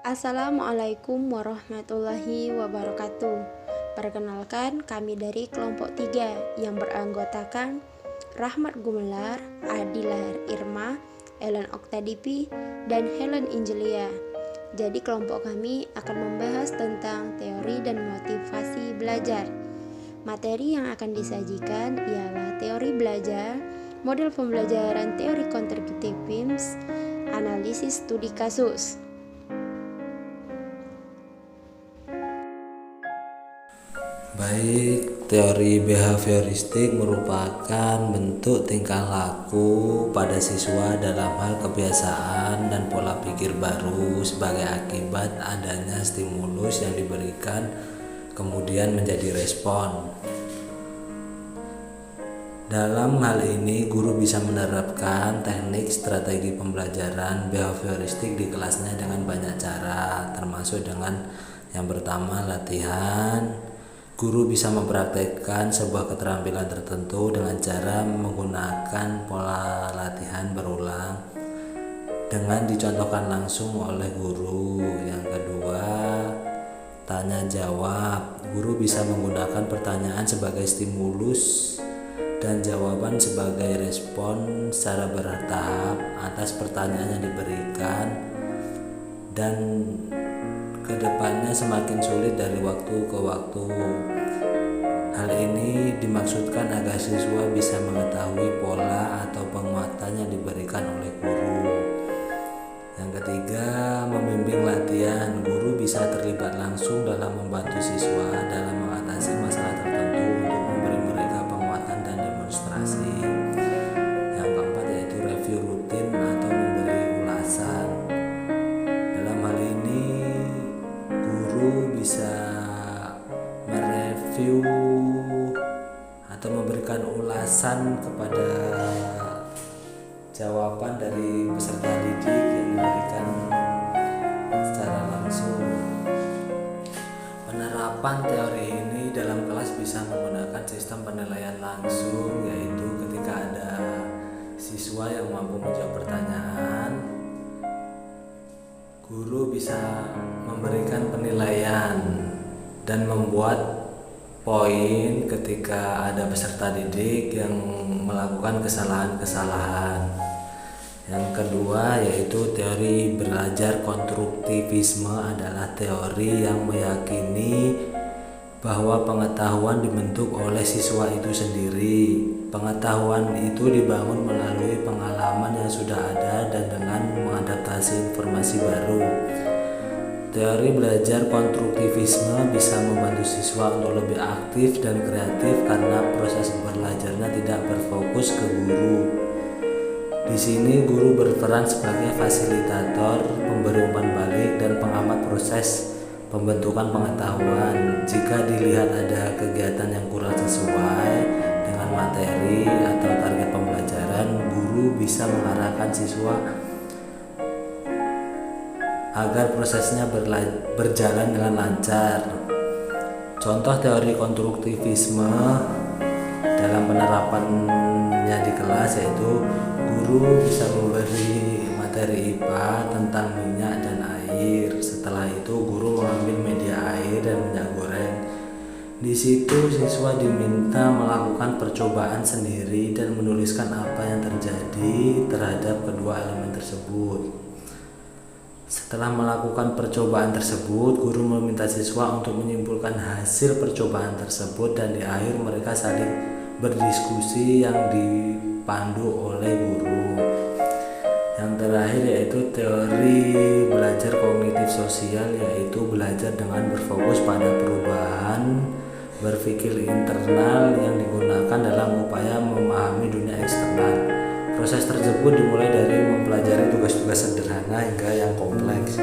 Assalamualaikum warahmatullahi wabarakatuh. Perkenalkan, kami dari kelompok 3 yang beranggotakan Rahmat Gumelar, Adilah Irma, Ellen Oktadipi, dan Helen Injelia. Jadi kelompok kami akan membahas tentang teori dan motivasi belajar. Materi yang akan disajikan ialah teori belajar, model pembelajaran teori kontributif PIMS, analisis studi kasus. Baik, teori behavioristik merupakan bentuk tingkah laku pada siswa dalam hal kebiasaan dan pola pikir baru sebagai akibat adanya stimulus yang diberikan kemudian menjadi respon. Dalam hal ini, guru bisa menerapkan teknik strategi pembelajaran behavioristik di kelasnya dengan banyak cara, termasuk dengan yang pertama latihan. Guru bisa mempraktekkan sebuah keterampilan tertentu dengan cara menggunakan pola latihan berulang dengan dicontohkan langsung oleh guru. Yang kedua, tanya jawab. Guru bisa menggunakan pertanyaan sebagai stimulus dan jawaban sebagai respon secara bertahap atas pertanyaan yang diberikan, dan kedepannya semakin sulit dari waktu ke waktu. Hal ini dimaksudkan agar siswa bisa mengetahui pola atau penguatan yang diberikan oleh guru. Yang ketiga, membimbing latihan. Guru bisa terlibat langsung dalam membantu siswa dalam mengatasi masalah tertentu untuk memberi mereka penguatan dan demonstrasi. Yang keempat yaitu review rutin atau memberi ulasan. Dalam hal ini guru bisa mereview atau memberikan ulasan kepada jawaban dari peserta didik yang diberikan secara langsung. Penerapan teori ini dalam kelas bisa menggunakan sistem penilaian langsung, yaitu ketika ada siswa yang mampu menjawab pertanyaan, guru bisa memberikan penilaian dan membuat poin ketika ada peserta didik yang melakukan kesalahan-kesalahan. Yang kedua yaitu teori belajar konstruktivisme adalah teori yang meyakini bahwa pengetahuan dibentuk oleh siswa itu sendiri. Pengetahuan itu dibangun melalui pengalaman yang sudah ada dan dengan mengadaptasi informasi baru. Teori belajar konstruktivisme bisa membantu siswa untuk lebih aktif dan kreatif karena proses belajarnya tidak berfokus ke guru. Di sini guru berperan sebagai fasilitator, pemberi umpan balik, dan pengamat proses pembentukan pengetahuan. Jika dilihat ada kegiatan yang kurang sesuai dengan materi atau target pembelajaran, guru bisa mengarahkan siswa agar prosesnya berjalan dengan lancar. Contoh teori konstruktivisme dalam penerapannya di kelas yaitu guru bisa memberi materi IPA tentang minyak dan air. Setelah itu guru mengambil media air dan minyak goreng. Di situ siswa diminta melakukan percobaan sendiri dan menuliskan apa yang terjadi terhadap kedua elemen tersebut. Setelah melakukan percobaan tersebut, guru meminta siswa untuk menyimpulkan hasil percobaan tersebut dan di akhir mereka saling berdiskusi yang dipandu oleh guru. Yang terakhir yaitu teori belajar kognitif sosial, yaitu belajar dengan berfokus pada perubahan berpikir internal yang digunakan dalam upaya memahami dunia eksternal. Proses tersebut dimulai dari mempelajari tugas-tugas sederhana hingga yang kompleks.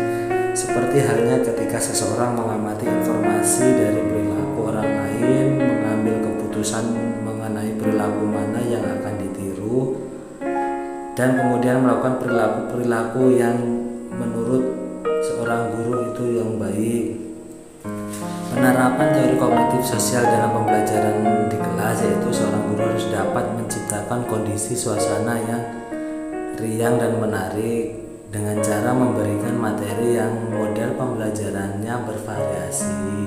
Seperti halnya ketika seseorang mengamati informasi dari perilaku orang lain, mengambil keputusan mengenai perilaku mana yang akan ditiru, dan kemudian melakukan perilaku yang menurut seorang guru itu yang baik. Penerapan teori kognitif sosial dalam pembelajaran di kelas yaitu seorang guru harus dapat menciptakan kondisi suasana yang riang dan menarik dengan cara memberikan materi yang model pembelajarannya bervariasi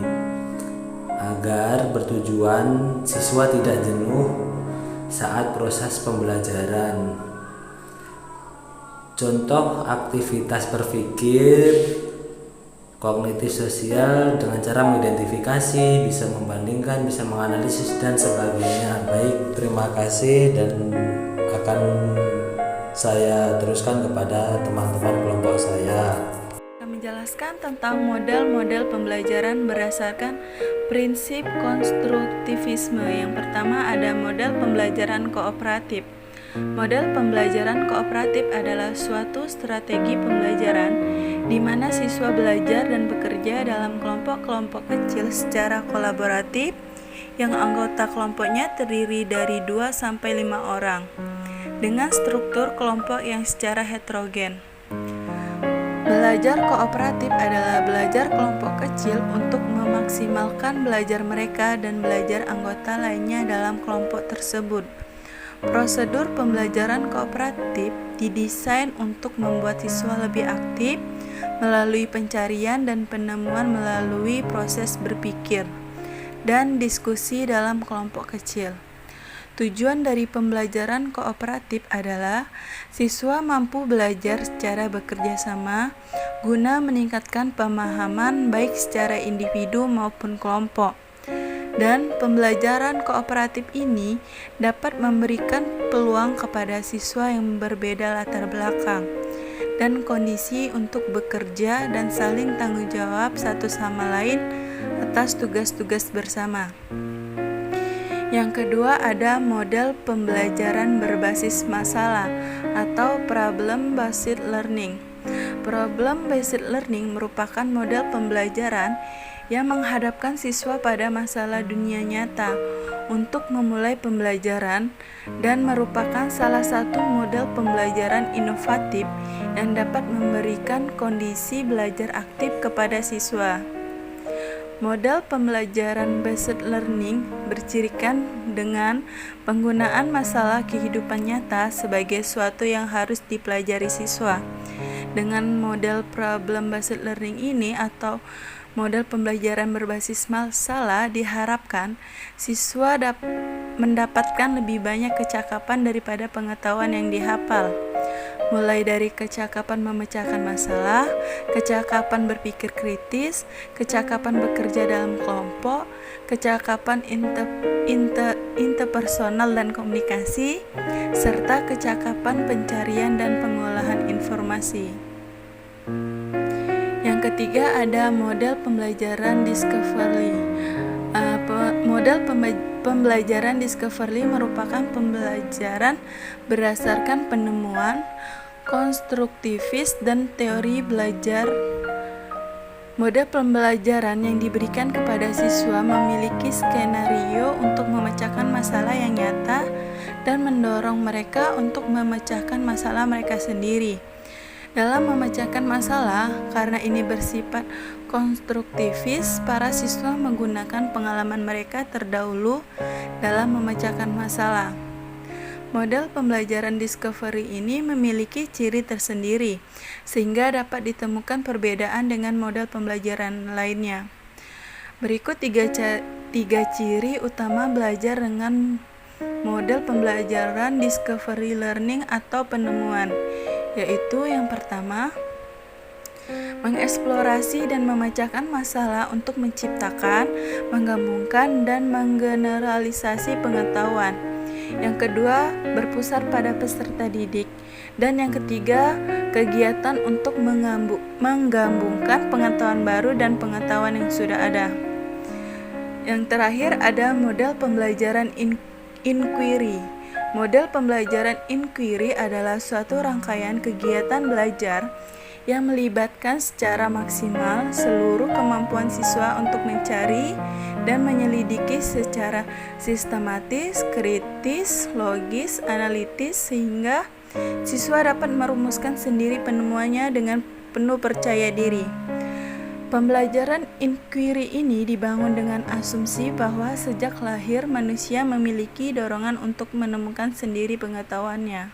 agar bertujuan siswa tidak jenuh saat proses pembelajaran. Contoh aktivitas berpikir kognitif sosial dengan cara mengidentifikasi, bisa membandingkan, bisa menganalisis dan sebagainya. Baik, terima kasih dan akan saya teruskan kepada teman-teman kelompok saya. Menjelaskan tentang model-model pembelajaran berdasarkan prinsip konstruktivisme. Yang pertama ada model pembelajaran kooperatif. Model pembelajaran kooperatif adalah suatu strategi pembelajaran di mana siswa belajar dan bekerja dalam kelompok-kelompok kecil secara kolaboratif yang anggota kelompoknya terdiri dari 2-5 orang dengan struktur kelompok yang secara heterogen. Belajar kooperatif adalah belajar kelompok kecil untuk memaksimalkan belajar mereka dan belajar anggota lainnya dalam kelompok tersebut. Prosedur pembelajaran kooperatif didesain untuk membuat siswa lebih aktif melalui pencarian dan penemuan melalui proses berpikir dan diskusi dalam kelompok kecil. Tujuan dari pembelajaran kooperatif adalah siswa mampu belajar secara bekerja sama guna meningkatkan pemahaman baik secara individu maupun kelompok. Dan pembelajaran kooperatif ini dapat memberikan peluang kepada siswa yang berbeda latar belakang dan kondisi untuk bekerja dan saling tanggung jawab satu sama lain atas tugas-tugas bersama. Yang kedua ada model pembelajaran berbasis masalah atau problem based learning. Problem based learning merupakan model pembelajaran yang menghadapkan siswa pada masalah dunia nyata untuk memulai pembelajaran dan merupakan salah satu model pembelajaran inovatif yang dapat memberikan kondisi belajar aktif kepada siswa. Model pembelajaran based learning bercirikan dengan penggunaan masalah kehidupan nyata sebagai suatu yang harus dipelajari siswa. Dengan model problem based learning ini atau model pembelajaran berbasis masalah diharapkan siswa mendapatkan lebih banyak kecakapan daripada pengetahuan yang dihafal. Mulai dari kecakapan memecahkan masalah, kecakapan berpikir kritis, kecakapan bekerja dalam kelompok, kecakapan interpersonal dan komunikasi, serta kecakapan pencarian dan pengolahan informasi. Yang ketiga ada model pembelajaran discovery. Model pembelajaran discovery merupakan pembelajaran berdasarkan penemuan konstruktivis dan teori belajar. Model pembelajaran yang diberikan kepada siswa memiliki skenario untuk memecahkan masalah yang nyata dan mendorong mereka untuk memecahkan masalah mereka sendiri. Dalam memecahkan masalah, karena ini bersifat konstruktivis, para siswa menggunakan pengalaman mereka terdahulu dalam memecahkan masalah. Model pembelajaran discovery ini memiliki ciri tersendiri, sehingga dapat ditemukan perbedaan dengan model pembelajaran lainnya. Berikut tiga ciri utama belajar dengan model pembelajaran discovery learning atau penemuan, yaitu yang pertama, mengeksplorasi dan memecahkan masalah untuk menciptakan, menggabungkan, dan menggeneralisasi pengetahuan. Yang kedua, berpusat pada peserta didik. Dan yang ketiga, kegiatan untuk menggabungkan pengetahuan baru dan pengetahuan yang sudah ada. Yang terakhir ada model pembelajaran inquiry. Model pembelajaran inquiry adalah suatu rangkaian kegiatan belajar yang melibatkan secara maksimal seluruh kemampuan siswa untuk mencari dan menyelidiki secara sistematis, kritis, logis, analitis sehingga siswa dapat merumuskan sendiri penemuannya dengan penuh percaya diri. Pembelajaran inquiry ini dibangun dengan asumsi bahwa sejak lahir manusia memiliki dorongan untuk menemukan sendiri pengetahuannya.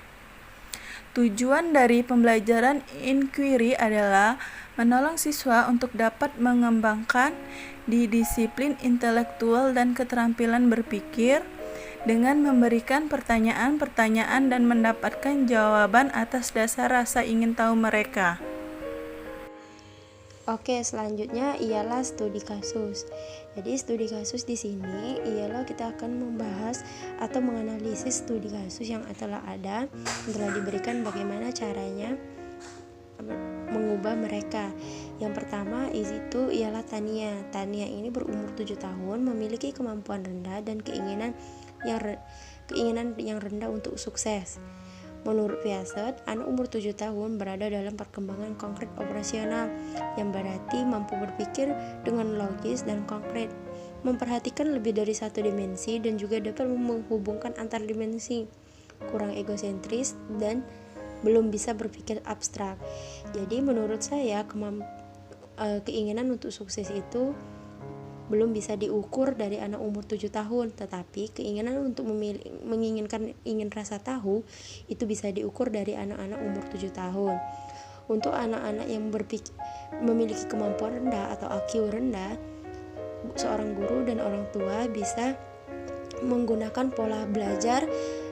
Tujuan dari pembelajaran inquiry adalah menolong siswa untuk dapat mengembangkan di disiplin intelektual dan keterampilan berpikir dengan memberikan pertanyaan-pertanyaan dan mendapatkan jawaban atas dasar rasa ingin tahu mereka. Oke, selanjutnya ialah studi kasus. Jadi studi kasus di sini ialah kita akan membahas atau menganalisis studi kasus yang telah ada, telah diberikan bagaimana caranya mengubah mereka. Yang pertama itu ialah Tania. Tania ini berumur 7 tahun, memiliki kemampuan rendah dan keinginan yang rendah untuk sukses. Menurut Piaget, anak umur 7 tahun berada dalam perkembangan konkret operasional, yang berarti mampu berpikir dengan logis dan konkret, memperhatikan lebih dari satu dimensi dan juga dapat menghubungkan antar dimensi, kurang egosentris dan belum bisa berpikir abstrak. Jadi menurut saya keinginan untuk sukses itu belum bisa diukur dari anak umur 7 tahun, tetapi keinginan untuk ingin rasa tahu itu bisa diukur dari anak-anak umur 7 tahun. Untuk anak-anak yang memiliki kemampuan rendah atau IQ rendah, seorang guru dan orang tua bisa menggunakan pola belajar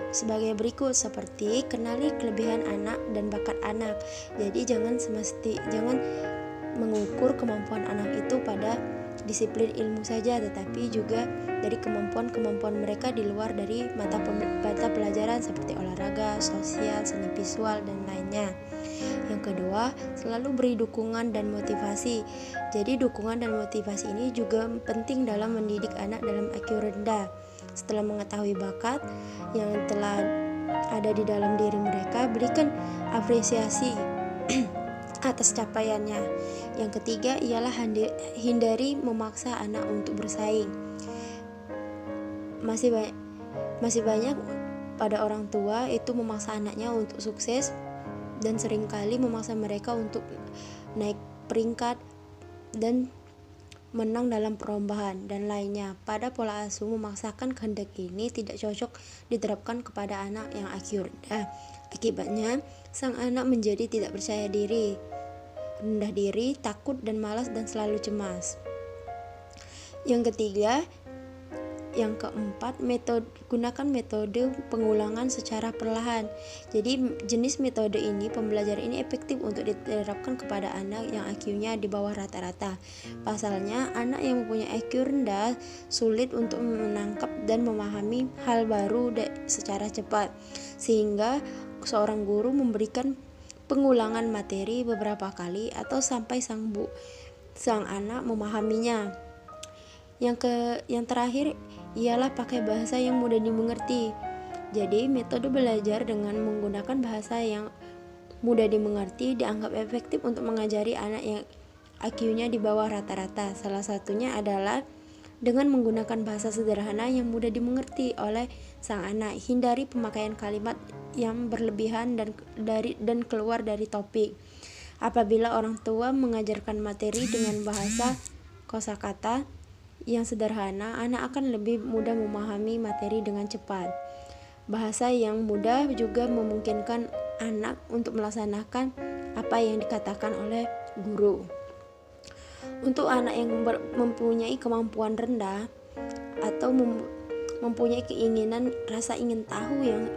sebagai berikut, seperti kenali kelebihan anak dan bakat anak. Jadi jangan mengukur kemampuan anak itu pada disiplin ilmu saja, tetapi juga dari kemampuan mereka di luar dari mata pelajaran seperti olahraga, sosial, seni visual, dan lainnya. Yang kedua, selalu beri dukungan dan motivasi. Jadi dukungan dan motivasi ini juga penting dalam mendidik anak dalam IQ rendah. Setelah mengetahui bakat yang telah ada di dalam diri mereka, berikan apresiasi atas capaiannya. Yang ketiga ialah hindari memaksa anak untuk bersaing. Masih banyak pada orang tua itu memaksa anaknya untuk sukses dan seringkali memaksa mereka untuk naik peringkat dan menang dalam perlombaan dan lainnya. Pada pola asuh, memaksakan kehendak ini tidak cocok diterapkan kepada anak yang IQ rendah. Akibatnya, sang anak menjadi tidak percaya diri, rendah diri, takut dan malas dan selalu cemas. Yang keempat, gunakan metode pengulangan secara perlahan. Jadi jenis metode ini, pembelajaran ini efektif untuk diterapkan kepada anak yang IQ-nya di bawah rata-rata. Pasalnya, anak yang mempunyai IQ rendah sulit untuk menangkap dan memahami hal baru secara cepat, sehingga seorang guru memberikan pengulangan materi beberapa kali atau sampai sang anak memahaminya. Yang terakhir ialah pakai bahasa yang mudah dimengerti. Jadi metode belajar dengan menggunakan bahasa yang mudah dimengerti dianggap efektif untuk mengajari anak yang IQ-nya di bawah rata-rata. Salah satunya adalah dengan menggunakan bahasa sederhana yang mudah dimengerti oleh sang anak. Hindari pemakaian kalimat yang berlebihan dan keluar dari topik. Apabila orang tua mengajarkan materi dengan bahasa kosakata yang sederhana, anak akan lebih mudah memahami materi dengan cepat. Bahasa yang mudah juga memungkinkan anak untuk melaksanakan apa yang dikatakan oleh guru. Untuk anak yang mempunyai kemampuan rendah atau mempunyai rasa ingin tahu yang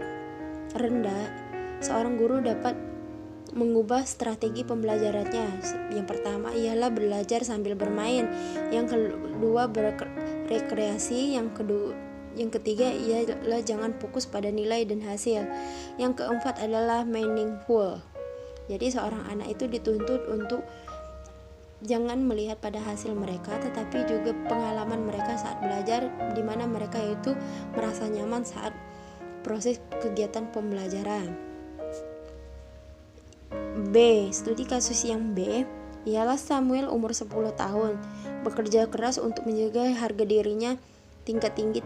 rendah, seorang guru dapat mengubah strategi pembelajarannya. Yang pertama ialah belajar sambil bermain, yang kedua berrekreasi, yang ketiga ialah jangan fokus pada nilai dan hasil, yang keempat adalah meaningful. Jadi seorang anak itu dituntut untuk jangan melihat pada hasil mereka, tetapi juga pengalaman mereka saat belajar, di mana mereka itu merasa nyaman saat proses kegiatan pembelajaran. B. Studi kasus yang B ialah Samuel umur 10 tahun, bekerja keras untuk menjaga harga dirinya tingkat tinggi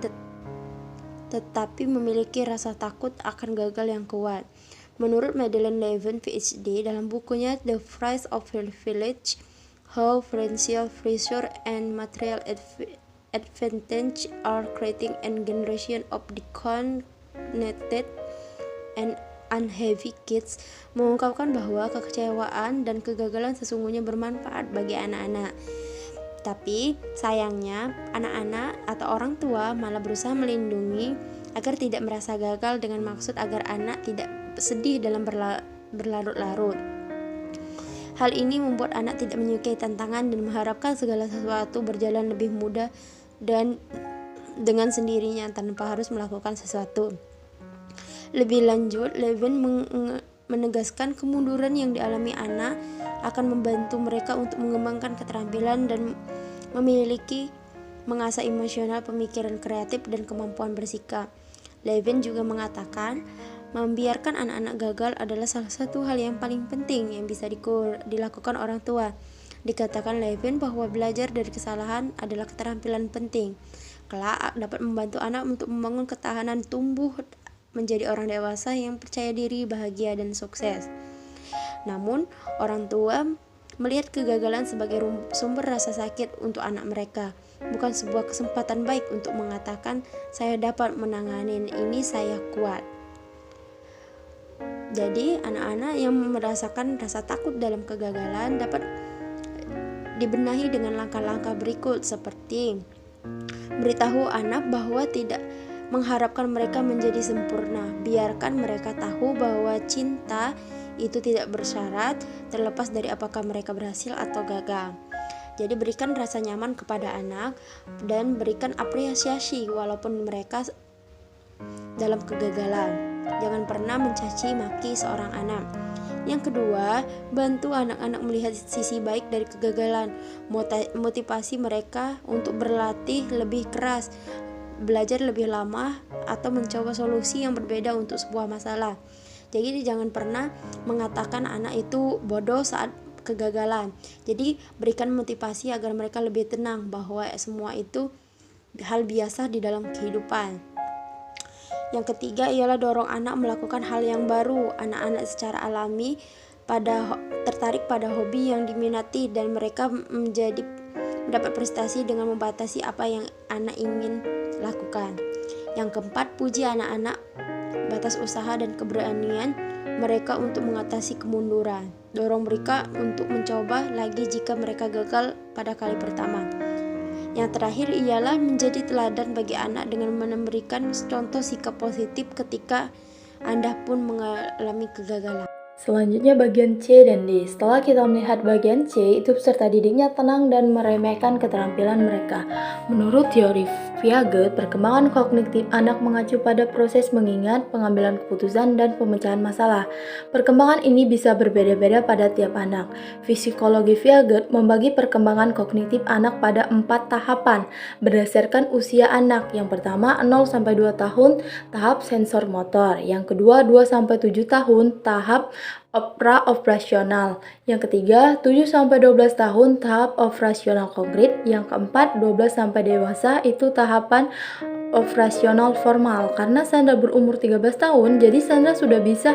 tetapi memiliki rasa takut akan gagal yang kuat. Menurut Madeleine Levin, PhD, dalam bukunya The Price of Privilege, How Financial Pressure and Material Advantage Are Creating a Generation of Disconnected and Unheavy Kids mengungkapkan bahwa kekecewaan dan kegagalan sesungguhnya bermanfaat bagi anak-anak. Tapi sayangnya anak-anak atau orang tua malah berusaha melindungi agar tidak merasa gagal dengan maksud agar anak tidak sedih dalam berlarut-larut. Hal ini membuat anak tidak menyukai tantangan dan mengharapkan segala sesuatu berjalan lebih mudah dan dengan sendirinya tanpa harus melakukan sesuatu. Lebih lanjut, Levin menegaskan kemunduran yang dialami anak akan membantu mereka untuk mengembangkan keterampilan dan mengasah emosional, pemikiran kreatif, dan kemampuan bersikap. Levin juga mengatakan, membiarkan anak-anak gagal adalah salah satu hal yang paling penting yang bisa dilakukan orang tua. Dikatakan Levin bahwa belajar dari kesalahan adalah keterampilan penting. Kelak dapat membantu anak untuk membangun ketahanan tumbuh menjadi orang dewasa yang percaya diri, bahagia, dan sukses. Namun, orang tua melihat kegagalan sebagai sumber rasa sakit untuk anak mereka, bukan sebuah kesempatan baik untuk mengatakan, saya dapat menangani ini, saya kuat. Jadi, anak-anak yang merasakan rasa takut dalam kegagalan dapat dibenahi dengan langkah-langkah berikut, seperti beritahu anak bahwa tidak mengharapkan mereka menjadi sempurna. Biarkan mereka tahu bahwa cinta itu tidak bersyarat, terlepas dari apakah mereka berhasil atau gagal. Jadi berikan rasa nyaman kepada anak dan berikan apresiasi walaupun mereka dalam kegagalan. Jangan pernah mencaci maki seorang anak. Yang kedua, bantu anak-anak melihat sisi baik dari kegagalan. Motivasi mereka untuk berlatih lebih keras, belajar lebih lama, atau mencoba solusi yang berbeda untuk sebuah masalah. Jadi jangan pernah mengatakan anak itu bodoh saat kegagalan. Jadi berikan motivasi agar mereka lebih tenang bahwa semua itu hal biasa di dalam kehidupan. Yang ketiga ialah dorong anak melakukan hal yang baru. Anak-anak secara alami tertarik pada hobi yang diminati dan mereka mendapat prestasi dengan membatasi apa yang anak ingin lakukan. Yang keempat, puji anak-anak batas usaha dan keberanian mereka untuk mengatasi kemunduran. Dorong mereka untuk mencoba lagi jika mereka gagal pada kali pertama. Yang terakhir ialah menjadi teladan bagi anak dengan memberikan contoh sikap positif ketika Anda pun mengalami kegagalan. Selanjutnya bagian C dan D. Setelah kita melihat bagian C, itu peserta didiknya tenang dan meremehkan keterampilan mereka. Menurut teori Piaget, perkembangan kognitif anak mengacu pada proses mengingat, pengambilan keputusan, dan pemecahan masalah. Perkembangan ini bisa berbeda-beda pada tiap anak. Psikologi Piaget membagi perkembangan kognitif anak pada 4 tahapan berdasarkan usia anak. Yang pertama 0-2 tahun, tahap sensor motor. Yang kedua 2-7 tahun, tahap operasional. Yang ketiga 7-12 tahun, tahap operasional konkret. Yang keempat 12 sampai dewasa, itu tahapan operasional formal. Karena Sandra berumur 13 tahun, jadi Sandra sudah bisa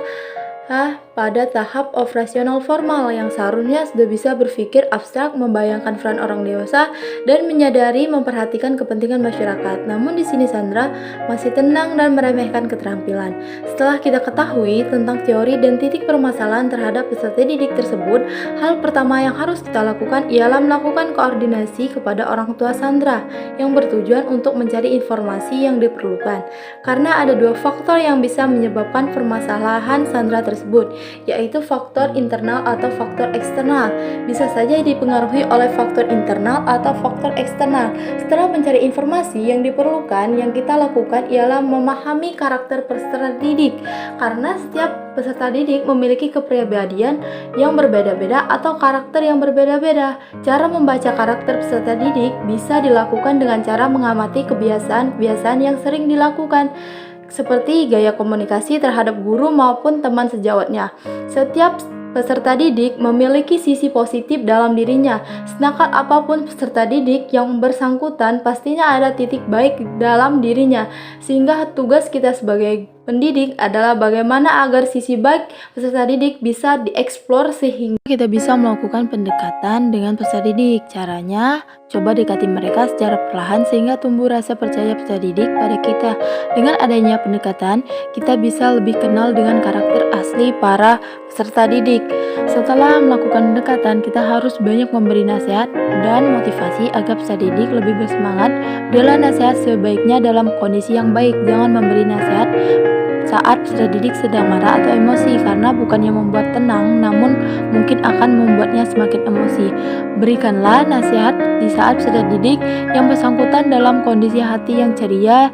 pada tahap operasional formal yang seharusnya sudah bisa berpikir abstrak, membayangkan peran orang dewasa, dan menyadari memperhatikan kepentingan masyarakat. Namun di sini Sandra masih tenang dan meremehkan keterampilan. Setelah kita ketahui tentang teori dan titik permasalahan terhadap peserta didik tersebut, hal pertama yang harus kita lakukan ialah melakukan koordinasi kepada orang tua Sandra yang bertujuan untuk mencari informasi yang diperlukan. Karena ada 2 faktor yang bisa menyebabkan permasalahan Sandra tersebut, yaitu faktor internal atau faktor eksternal. Bisa saja dipengaruhi oleh faktor internal atau faktor eksternal. Setelah mencari informasi yang diperlukan, yang kita lakukan ialah memahami karakter peserta didik, karena setiap peserta didik memiliki kepribadian yang berbeda-beda atau karakter yang berbeda-beda. Cara membaca karakter peserta didik bisa dilakukan dengan cara mengamati kebiasaan-kebiasaan yang sering dilakukan, seperti gaya komunikasi terhadap guru maupun teman sejawatnya. Setiap peserta didik memiliki sisi positif dalam dirinya. Senakal apapun peserta didik yang bersangkutan, pastinya ada titik baik dalam dirinya. Sehingga tugas kita sebagai pendidik adalah bagaimana agar sisi baik peserta didik bisa dieksplor sehingga kita bisa melakukan pendekatan dengan peserta didik. Caranya, coba dekati mereka secara perlahan sehingga tumbuh rasa percaya peserta didik pada kita. Dengan adanya pendekatan, kita bisa lebih kenal dengan karakter asli para peserta didik. Setelah melakukan pendekatan, kita harus banyak memberi nasihat dan motivasi agar peserta didik lebih bersemangat. Berilah nasihat sebaiknya dalam kondisi yang baik. Jangan memberi nasihat saat peserta didik sedang marah atau emosi, karena bukannya membuat tenang, namun mungkin akan membuatnya semakin emosi. Berikanlah nasihat di saat peserta didik yang bersangkutan dalam kondisi hati yang ceria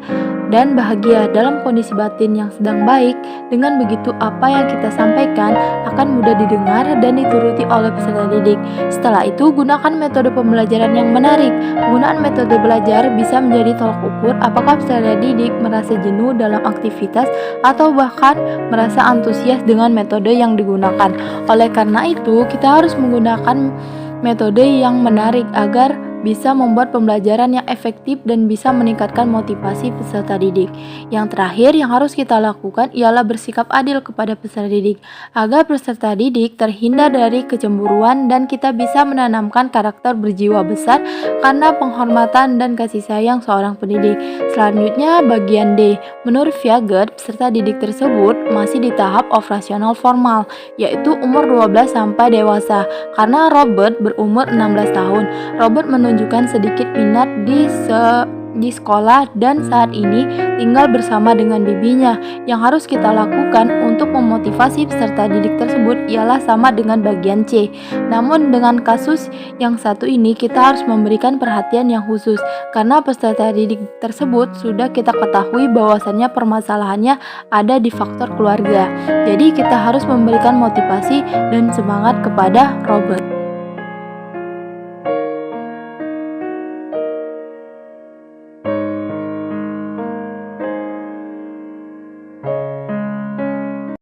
dan bahagia, dalam kondisi batin yang sedang baik. Dengan begitu, apa yang kita sampaikan akan mudah didengar dan dituruti oleh peserta didik. Setelah itu, gunakan metode pembelajaran yang menarik. Penggunaan metode belajar bisa menjadi tolak ukur apakah peserta didik merasa jenuh dalam aktivitas atau bahkan merasa antusias dengan metode yang digunakan. Oleh karena itu, kita harus menggunakan metode yang menarik agar bisa membuat pembelajaran yang efektif dan bisa meningkatkan motivasi peserta didik. Yang terakhir yang harus kita lakukan ialah bersikap adil kepada peserta didik, agar peserta didik terhindar dari kecemburuan dan kita bisa menanamkan karakter berjiwa besar karena penghormatan dan kasih sayang seorang pendidik. Selanjutnya bagian D. Menurut Piaget, peserta didik tersebut masih di tahap operasional formal, yaitu umur 12 sampai dewasa. Karena Robert berumur 16 tahun, Robert menunjukkan sedikit minat di sekolah dan saat ini tinggal bersama dengan bibinya. Yang harus kita lakukan untuk memotivasi peserta didik tersebut ialah sama dengan bagian C. Namun dengan kasus yang satu ini kita harus memberikan perhatian yang khusus karena peserta didik tersebut sudah kita ketahui bahwasannya permasalahannya ada di faktor keluarga. Jadi kita harus memberikan motivasi dan semangat kepada Robert.